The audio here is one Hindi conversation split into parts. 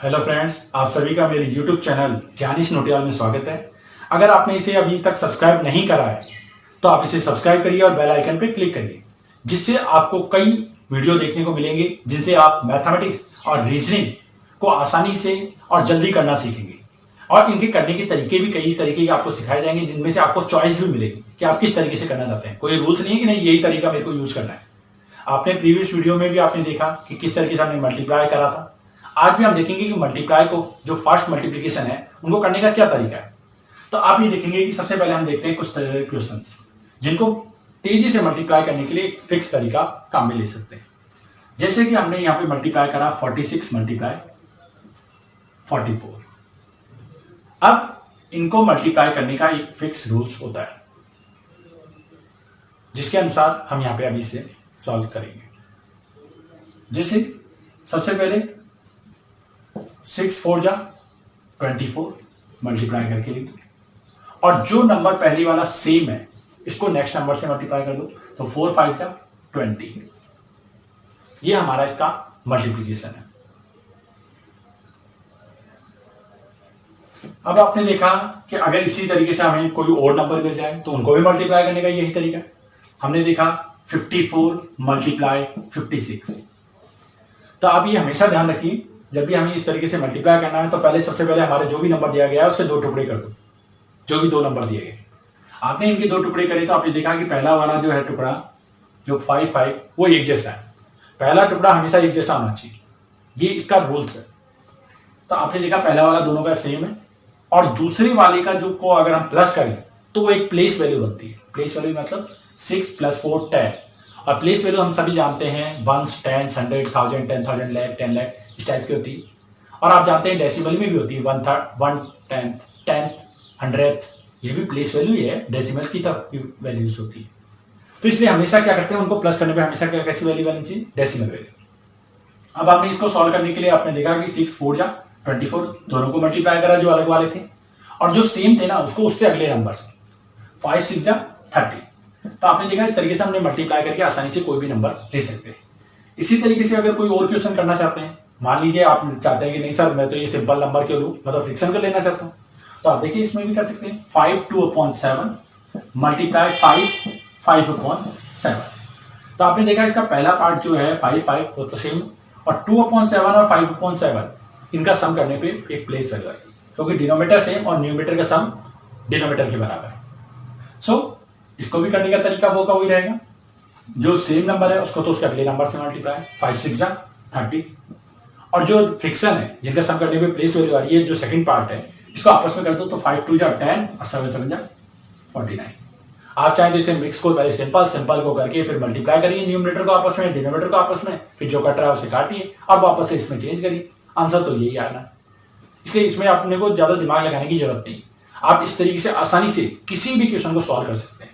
हेलो फ्रेंड्स, आप सभी का मेरे YouTube चैनल ज्ञानीश नोटियाल में स्वागत है। अगर आपने इसे अभी तक सब्सक्राइब नहीं करा है तो आप इसे सब्सक्राइब करिए और बेल आइकन पर क्लिक करिए, जिससे आपको कई वीडियो देखने को मिलेंगे जिनसे आप मैथमेटिक्स और रीजनिंग को आसानी से और जल्दी करना सीखेंगे। और इनके करने के तरीके भी कई तरीके के आपको सिखाए जाएंगे, जिनमें से आपको चॉइस भी मिलेगी कि आप किस तरीके से करना चाहते हैं। कोई रूल्स नहीं है कि नहीं यही तरीका मेरे को यूज करना है। आपने प्रीवियस वीडियो में भी आपने देखा कि किस तरीके से हमने मल्टीप्लाई करा था। आज भी हम देखेंगे कि मल्टीप्लाई को, जो फर्स्ट मल्टीप्लिकेशन है, उनको करने का क्या तरीका है। तो आप ये देखेंगे कि सबसे पहले हम देखते हैं कुछ तरह के क्वेश्चंस जिनको तेजी से मल्टीप्लाई करने के लिए एक फिक्स तरीका काम में ले सकते हैं। जैसे कि हमने यहां पे मल्टीप्लाई करा 46 मल्टीप्लाई 44। अब इनको मल्टीप्लाई करने का एक फिक्स रूल्स होता है, जिसके अनुसार हम यहां पे अभी से सॉल्व करेंगे। जैसे सबसे पहले 6 4 जा 24 मल्टीप्लाई करके लिख दो, और जो नंबर पहली वाला सेम है इसको नेक्स्ट नंबर से मल्टीप्लाई कर दो, तो 4 5 जा 20। ये हमारा इसका मल्टीप्लिकेशन है। अब आपने देखा कि अगर इसी तरीके से हमें कोई और नंबर मिल जाए तो उनको भी मल्टीप्लाई करने का यही तरीका है। हमने देखा 54 मल्टीप्लाई 56। तो आप ये हमेशा ध्यान रखिए, जब भी हमें इस तरीके से मल्टीप्लाई करना है तो पहले सबसे पहले हमारे जो भी नंबर दिया गया है उसके दो टुकड़े कर दो। जो भी दो नंबर दिए गए आपने इनके दो टुकड़े करे, तो आपने देखा कि पहला वाला जो है टुकड़ा जो 5 5 वो एक जैसा है। पहला टुकड़ा हमेशा एक जैसा होना चाहिए, ये इसका रूल्स है। तो आपने देखा पहला वाला दोनों का सेम है, और दूसरे वाले का जो को अगर हम प्लस करें तो वो एक प्लेस वैल्यू बनती है। प्लेस वैल्यू मतलब 6 + 4 10, और प्लेस वैल्यू हम सभी जानते हैं 1 10 100 1000 10,000 लाख 10 लाख इस टाइप की होती है। और आप जानते हैं डेसिमल में भी होती है 1 10th 10th 100th, ये भी प्लेस वैल्यू ही है, डेसिमल की तरफ वैल्यूज होती है। तो इसलिए हमेशा क्या करते हैं, उनको प्लस करने पे हमेशा कैसी वैल्यू बननी चाहिए, डेसिमल वैल्यू। अब आपने इसको सॉल्व करने के लिए आपने देखा कि 6 4 जा 24 दोनों को मल्टीप्लाई करा जो अलग वाले थे, और जो सेम थे ना उसको उससे अगले नंबर से 5 6 जा 30। तो आपने देखा इस तरीके से हमने मल्टीप्लाई करके आसानी से कोई भी नंबर ले सकते हैं। इसी तरीके से अगर कोई और क्वेश्चन करना चाहते हैं, मान लीजिए आप चाहते हैं कि नहीं सर मैं तो ये सिंपल नंबर क्यों लूं, मतलब फ्रिक्शन का लेना चाहता हूं, तो आप देखिए इसमें भी कर सकते हैं 5 2/7 मल्टीप्लाई 5/7। तो आपने देखा इसका पहला पार्ट जो है 5 5 वो तो सेम, और 2/7 और 5/7 इनका सम करने पे एक प्लेस वैल्यू आएगी, क्योंकि डिनोमिनेटर सेम और न्यूमिनेटर का सम डिनोमिनेटर के बराबर है। सो इसको भी करने का तरीका वो का वही रहेगा, जो सेम नंबर है उसको तो उसके अगले नंबर से मल्टीप्लाई 5 6 जा 30, और जो फ्रिक्शन है जिनका सम करने पे प्लेस वैल्यू आ रही है, जो सेकंड पार्ट है इसको आपस में कर दो, तो 5 2 जा 10 और 7 7 जा 49। आप चाहें तो इसे मिक्स को पहले सिंपल को करके फिर मल्टीप्लाई करिए न्यूमिनेटर को आपस में, डिनोमिनेटर को आपस में, फिर जो कट रहा है उसे काटिए और वापस से इसमें चेंज करिए, आंसर तो यही आना। इसलिए इसमें अपने को ज्यादा दिमाग लगाने की जरूरत नहीं, आप इस तरीके से आसानी से किसी भी क्वेश्चन को सॉल्व कर सकते हैं।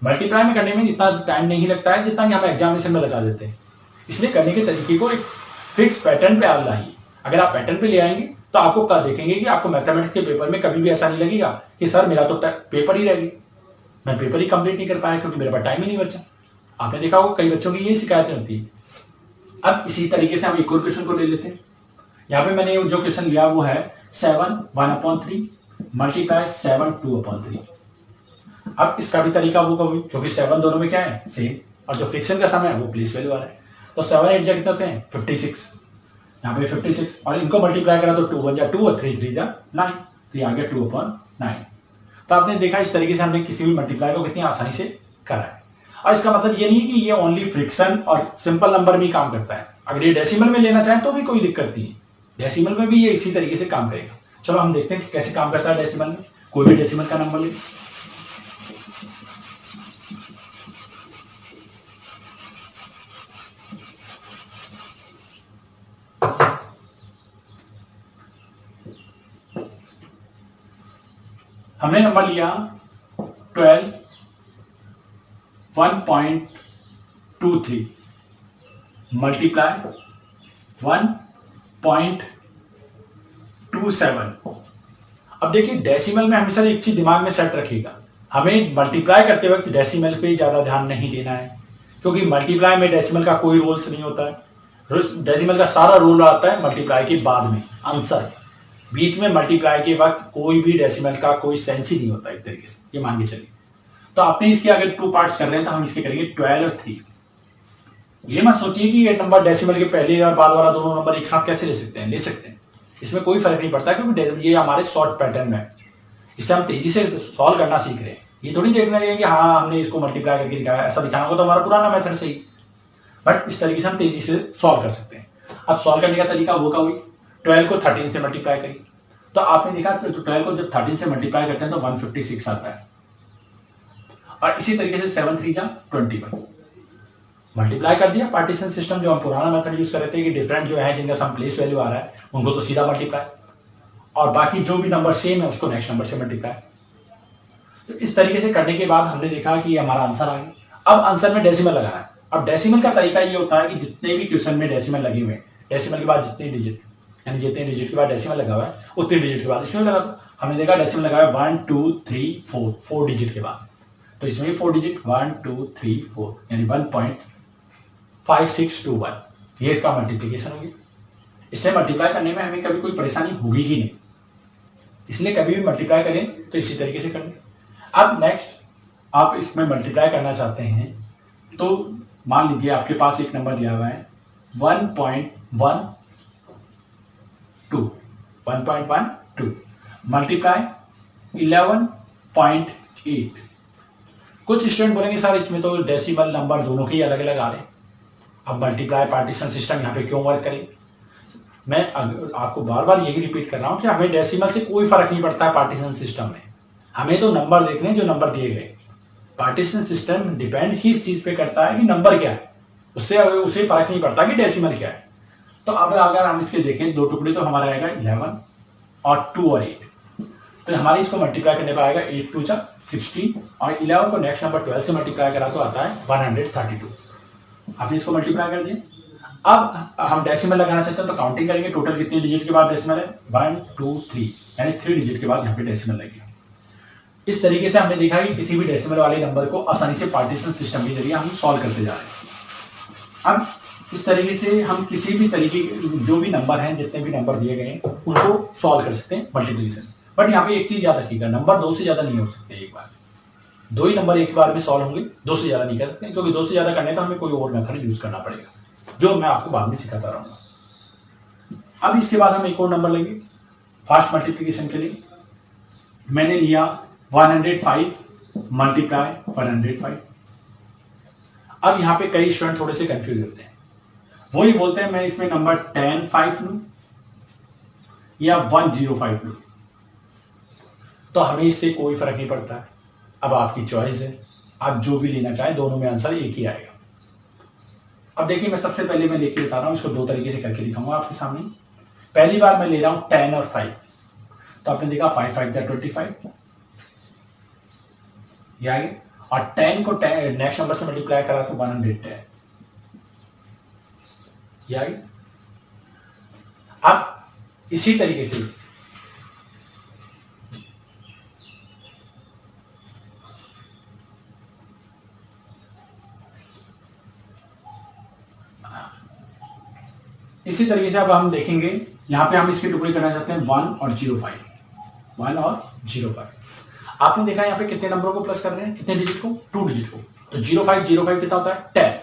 मल्टीप्लाई में करने में इतना टाइम नहीं लगता है जितना कि हम एग्जामिनेशन में लगा देते हैं। इसलिए करने के तरीके को एक फिक्स पैटर्न पे आप लाइए। अगर आप पैटर्न पे ले आएंगे तो आपको कल देखेंगे कि आपको मैथमेटिक्स के पेपर में कभी भी ऐसा नहीं लगेगा कि सर मेरा तो पेपर ही रह गया, मैं पेपर ही कंप्लीट नहीं कर पाया क्योंकि मेरे पास टाइम ही नहीं बचा। आपने देखा होगा कई बच्चों की ये शिकायतें होती है। अब इसी तरीके से हम एक और क्वेश्चन को ले लेते हैं। यहाँ पे मैंने जो क्वेश्चन लिया वो है 7 1/3 मल्टीप्लाई 7 2/3। अब इसका भी तरीका वो कभी, क्योंकि 7 दोनों में क्या है सेम, और जो फ्रिक्शन का सम है वो प्लेस वैल्यू आ रहा है, तो 7 8 जा कितने होते हैं 56, यहाँ पे 56, और इनको मल्टीप्लाई करा तो 2 1 जा 2 और 3 3 जा 9, तो ये आ गया 2/9। तो आपने देखा इस तरीके से हमने किसी भी मल्टीप्लाई को कितनी आसानी से करा है। और इसका मतलब ये नहीं कि ये ओनली फ्रिक्शन और सिंपल नंबर में ही काम करता है, अगर ये डेसिमल में लेना चाहे तो भी कोई दिक्कत नहीं है, डेसिमल में भी ये इसी तरीके से काम करेगा। चलो हम देखते हैं कि कैसे काम करता है डेसिमल में। कोई भी डेसिमल का नंबर ले, हमने नंबर लिया 12 1.23 मल्टीप्लाई 1.27। अब देखिए डेसिमल में हमेशा एक चीज दिमाग में सेट रखिएगा, हमें मल्टीप्लाई करते वक्त डेसिमल पे ज्यादा ध्यान नहीं देना है, क्योंकि मल्टीप्लाई में डेसिमल का कोई रूल्स नहीं होता है। डेसिमल का सारा रूल आता है मल्टीप्लाई के बाद में आंसर, बीच में मल्टीप्लाई के वक्त कोई भी डेसिमल का कोई सेंस ही नहीं होता एक तरीके से, ये मान के चलिए। तो आपने इसके अगर 2 पार्ट्स कर रहे हैं तो हम इसके करेंगे 12 और 3। ये मत सोचिए कि ये नंबर डेसिमल के पहले और बाद वाला दोनों नंबर एक साथ कैसे ले सकते हैं, ले सकते हैं, इसमें कोई फर्क नहीं पड़ता क्योंकि ये हमारे शॉर्ट पैटर्न में, इससे हम तेजी से सॉल्व करना सीख रहे हैं। ये थोड़ी देखना है कि हाँ हमने इसको मल्टीप्लाई करके दिखाया, ऐसा दिखाना होगा तो हमारा पुराना मेथड से ही, बट इस तरीके से हम तेजी से सॉल्व कर सकते हैं। अब सॉल्व करने का तरीका वो का हुई 12 को 13 से मल्टीप्लाई करिए, तो आपने देखा तो 12 को जब 13 से मल्टीप्लाई करते हैं तो 156 आता है, और इसी तरीके से 7 3 जा 21 मल्टीप्लाई कर दिया। पार्टीशन सिस्टम जो हम पुराना मेथड यूज कर रहे थे कि डिफरेंट जो है जिनका सम प्लेस वैल्यू आ रहा है उनको तो सीधा मल्टीप्लाई, और बाकी जो भी नंबर सेम है उसको नेक्स्ट नंबर से मल्टीप्लाई। तो इस तरीके से करने के बाद हमने देखा कि हमारा आंसर आ गया। अब आंसर में डेसिमल लगाना है। अब डेसिमल का तरीका ये होता है कि जितने भी क्वेश्चन में डेसिमल लगे हुए हैं, डेसिमल के बाद जितने डिजिट, यानी जितने डिजिट के बाद डेसिमल लगा हुआ है उतने डिजिट के बाद इसमें लगा दो। हमने देखा डेसिमल लगाया 1 2 3 4 4 डिजिट के बाद, तो इसमें 4 डिजिट 1 2 3 4 यानी 1.5621, ये इसका मल्टीप्लीकेशन होगी। इससे मल्टीप्लाई करने में हमें कभी कोई परेशानी होगी ही नहीं, इसलिए कभी भी मल्टीप्लाई करें तो इसी तरीके से करें। अब नेक्स्ट आप इसमें मल्टीप्लाई करना चाहते हैं तो मान लीजिए आपके पास एक नंबर दिया हुआ है 1.12 मल्टीप्लाई 11.8। कुछ स्टूडेंट बोलेंगे सर इसमें तो डेसिमल नंबर दोनों के ही अलग अलग आ रहे हैं, अब मल्टीप्लाई पार्टीशन सिस्टम यहाँ पे क्यों वर्क करें। मैं आपको बार बार यही रिपीट कर रहा हूं कि हमें डेसिमल से कोई फर्क नहीं पड़ता है पार्टीशन सिस्टम में, हमें तो नंबर देखने जो नंबर दिए गए। पार्टीशन सिस्टम डिपेंड ही इस चीज पे करता है कि नंबर क्या है, उससे उसे फर्क नहीं पड़ता कि डेसिमल क्या है। तो अब अगर हम इसके देखें दो टुकड़े तो हमारा आएगा 11 और 2 और 8, तो हमारे इसको मल्टीप्लाई करने पर आएगा 8 2 16 और 11 को नेक्स्ट नंबर 12 से मल्टीप्लाई करा तो आता है 132। आपने इसको मल्टीप्लाई कर दिया। अब हम डेसिमल लगाना चाहते हैं तो काउंटिंग करेंगे टोटल कितने डिजिट के बाद डेसिमल है 1 2 3 यानी 3 डिजिट के बाद यहाँ पे डेसिमल लगेगा। इस तरीके से हमने देखा कि किसी भी डेसिमल वाले नंबर को आसानी से पार्टीशन सिस्टम के जरिए हम सॉल्व करते जा रहे हैं। अब इस तरीके से हम किसी भी तरीके के जो भी नंबर हैं, जितने भी नंबर दिए गए हैं उनको सॉल्व कर सकते हैं मल्टीप्लिकेशन। बट यहाँ पे एक चीज याद रखिएगा, नंबर 2 से ज्यादा नहीं हो सकते एक बार, 2 ही नंबर एक बार में सॉल्व होंगे, 2 से ज्यादा नहीं कर सकते क्योंकि 2 से ज्यादा करने तो हमें कोई और मेथड यूज करना पड़ेगा जो मैं आपको बाद में सिखाता रहूंगा। अब इसके बाद हम एक और नंबर लेंगे फास्ट मल्टीप्लिकेशन के लिए। मैंने लिया 105 मल्टीप्लाई 105। अब यहां पे कई स्टूडेंट थोड़े से कंफ्यूज होते हैं, वो ही बोलते हैं मैं इसमें नंबर 10 5 लूं या 105 लूं, तो हमें इससे कोई फर्क नहीं पड़ता है। अब आपकी चॉइस है, आप जो भी लेना चाहें, दोनों में आंसर एक ही आएगा। अब देखिए मैं सबसे पहले मैं लेके बता रहा हूं, इसको 2 तरीके से करके दिखाऊंगा आपके सामने। पहली बार मैं ले रहा हूं 10 और 5, तो आपने देखा 5 5 25 ये आगे, और 10 को नेक्स्ट नंबर से मल्टीप्लाई करा तो 110 ये आगे। अब इसी तरीके से अब हम देखेंगे यहां पे हम इसके टुकड़े करना चाहते हैं 1 और 05 1 और 05। आपने देखा यहां पे कितने नंबरों को प्लस कर रहे हैं, कितने डिजिट को, 2 डिजिट को। तो 05 कितना होता है 10,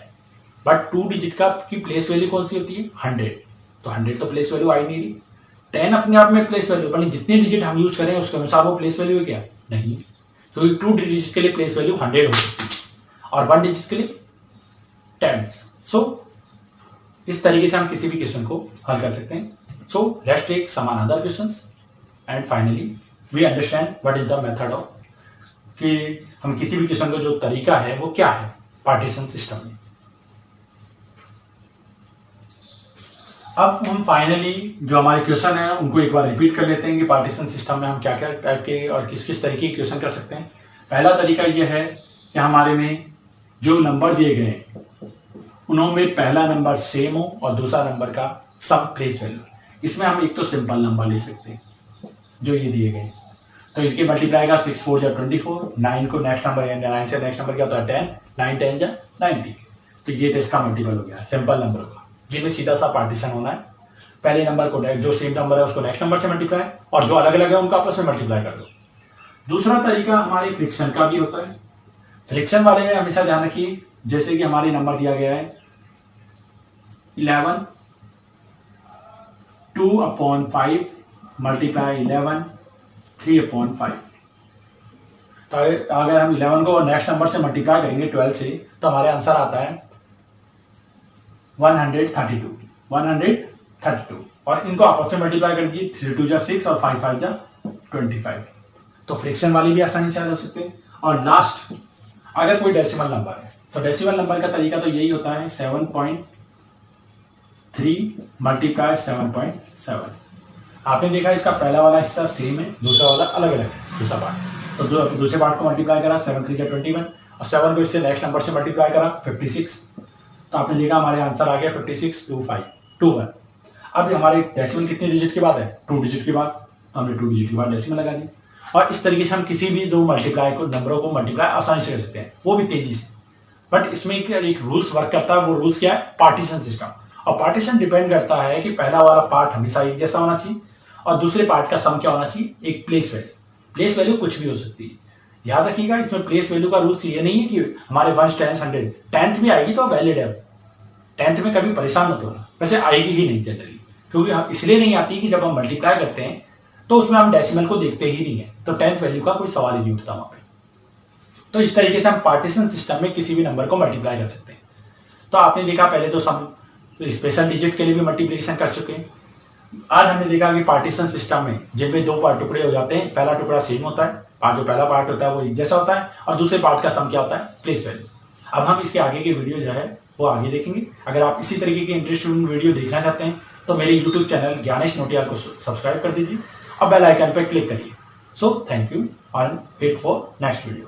बट 2 डिजिट का की प्लेस वैल्यू कौन सी होती है 100, तो 100 तो प्लेस वैल्यू आई नहीं रही। 10 अपने आप में प्लेस वैल्यू, पर जितने डिजिट हम यूज करें उसके अनुसार वो प्लेस वैल्यू है क्या नहीं, तो 2 डिजिट के लिए प्लेस वैल्यू 100 हो सकती है और 1 डिजिट के लिए 10। सो इस तरीके से हम किसी भी क्वेश्चन को हल कर सकते हैं। So let's take some another questions and finally we understand what is the method of, कि हम किसी भी क्वेश्चन का जो तरीका है वो क्या है पार्टीशन सिस्टम में। अब हम फाइनली जो हमारे क्वेश्चन है उनको एक बार रिपीट कर लेते हैं कि पार्टीशन सिस्टम में हम क्या क्या टाइप के और किस किस तरीके के क्वेश्चन कर सकते हैं। पहला तरीका यह है कि हमारे में जो नंबर दिए गए हैं उनमें पहला नंबर सेम हो और दूसरा नंबर का सम प्लेस वैल्यू। इसमें हम एक तो सिंपल नंबर ले सकते हैं जो ये दिए गए, तो इनके मल्टीप्लाई का 6 4 24, 9 को नेक्स्ट नंबर, 9 से नेक्स्ट नंबर क्या होता है 10, 9 10 90, तो ये तो इसका मल्टीपल हो गया सिंपल नंबर का। जिनमें सीधा सा पार्टीशन होना है। पहले नंबर को जो सेम नंबर है उसको नेक्स्ट नंबर से मल्टीप्लाई, और जो अलग अलग है उनको आपस में मल्टीप्लाई कर दो। दूसरा तरीका हमारे फ्रिक्शन का भी होता है। फ्रिक्शन वाले में हमेशा ध्यान रखिए, जैसे कि हमारे नंबर दिया गया है 11, 2/5 मल्टीप्लाई 11, 3/5। तो अगर हम 11 को नेक्स्ट नंबर से मल्टीप्लाई करेंगे 12 से, तो हमारे आंसर आता है 132। और इनको आपस में मल्टीप्लाई कर दीजिए, 3 2 6 और 5 5 25। तो फ्रिक्शन वाली भी आसानी से हल हो सकते हैं। और लास्ट, अगर कोई डेसिमल नंबर है, तो डेसिमल नंबर का तरीका तो यही होता है 7.3 मल्टीप्लाई 7.7। आपने देखा इसका पहला वाला हिस्सा सेम है, दूसरा वाला अलग अलग है दूसरा पार्ट। तो दूसरे पार्ट को मल्टीप्लाई करा 7 3 21, और 7 को इससे नेक्स्ट नंबर से मल्टीप्लाई करा 56। तो आपने देखा हमारे आंसर आ गया 562521। अब हमारे डेसिमल कितने डिजिट के बाद है? 2 डिजिट के बाद। तो हमने 2 डिजिट के बाद डेसिमल लगा दी। और इस तरीके से हम किसी भी दो मल्टीप्लाई को नंबरों को मल्टीप्लाई आसानी से कर सकते हैं, वो भी तेजी से। बट इसमें एक रूल्स वर्क करता है। वो रूल्स क्या है? Partition system. और पार्टीशन डिपेंड करता है कि पहला वाला पार्ट हमेशा एक जैसा होना चाहिए, और दूसरे पार्ट का सम क्या होना चाहिए? एक प्लेस वैल्यू। प्लेस वैल्यू कुछ भी हो सकती है, याद रखिएगा। इसमें प्लेस वैल्यू का रूल्स ये नहीं है कि हमारे 1 10 100 10th में आएगी तो वैलिड है। 10th में कभी परेशान मत होना, वैसे आएगी ही नहीं जनरली, क्योंकि हम इसलिए नहीं आती कि जब हम मल्टीप्लाई करते हैं तो उसमें हम डेसिमल को देखते ही नहीं है, तो 10th वैल्यू का कोई सवाल ही नहीं उठता वहां पे। तो इस तरीके से हम पार्टीशन सिस्टम में किसी भी नंबर को मल्टीप्लाई कर सकते हैं। तो आपने देखा पहले तो सम स्पेशल डिजिट के लिए भी मल्टीप्लिकेशन कर चुके हैं। आज हमने देखा कि पार्टीशन सिस्टम में जिनमें दो पार्ट टुकड़े हो जाते हैं, पहला टुकड़ा सेम होता है, जो पहला पार्ट होता है वो एक जैसा होता है, और दूसरे पार्ट का सम क्या होता है? Place value. अब हम इसके आगे की वीडियो जो है वो आगे देखेंगे। अगर आप इसी तरीके की इंटरेस्टिंग वीडियो देखना चाहते हैं तो मेरे यूट्यूब चैनल ज्ञानेश नोटियाल को सब्सक्राइब कर दीजिए और बेल आइकन पर क्लिक करिए। सो थैंक यू, और वेट फॉर नेक्स्ट वीडियो।